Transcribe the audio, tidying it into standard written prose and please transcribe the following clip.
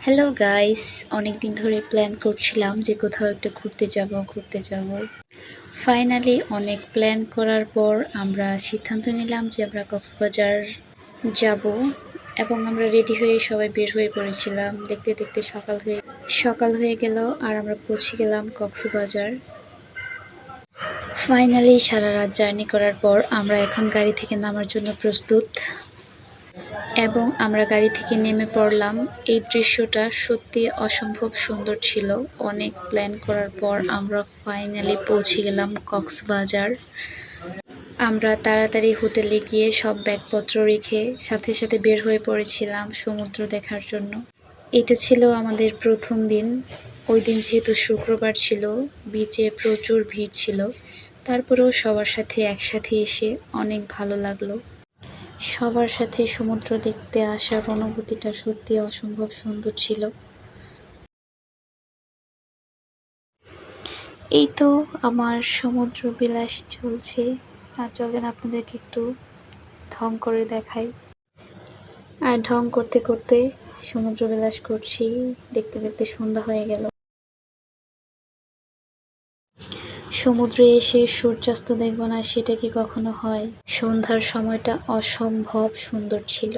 Hello guys, অনেক দিন ধরে প্ল্যান করছিলাম যে কোথাও একটা ঘুরতে যাব। ফাইনালি অনেক প্ল্যান করার পর আমরা সিদ্ধান্ত নিলাম যে আমরা কক্সবাজার যাব এবং আমরা রেডি হয়ে সবাই বের হয়ে পড়েছিলাম। দেখতে দেখতে সকাল হয়ে গেল আর আমরা পৌঁছে গেলাম কক্সবাজার। ফাইনালি সারা রাত জার্নি করার পর আমরা এখন গাড়ি থেকে নামার জন্য প্রস্তুত এবং আমরা গাড়ি থেকে নেমে পড়লাম। এই দৃশ্যটা সত্যি অসম্ভব সুন্দর ছিল। অনেক প্ল্যান করার পর আমরা ফাইনালি পৌঁছে গেলাম কক্সবাজার। আমরা তাড়াতাড়ি হোটেলে গিয়ে সব ব্যাগপত্র রেখে সাথে সাথে বের হয়ে পড়েছিলাম সমুদ্র দেখার জন্য। এটা ছিল আমাদের প্রথম দিন। ওই দিন যেহেতু শুক্রবার ছিল, বিচে প্রচুর ভিড় ছিল, তারপরেও সবার সাথে একসাথে এসে অনেক ভালো লাগলো। সবার সাথে সমুদ্র দেখতে আসার অনুভূতিটা সত্যি অসম্ভব সুন্দর ছিল। এই তো আমার সমুদ্র বিলাস চলছে। আর চলেন আপনাদেরকে একটু ঢং করে দেখাই। আর ঢং করতে করতে সমুদ্র বিলাস করছি। দেখতে দেখতে সন্ধ্যা হয়ে গেল। সমুদ্রে এসে সূর্যাস্ত দেখব না সেটা কি কখনো হয়? সন্ধ্যার সময়টা অসম্ভব সুন্দর ছিল।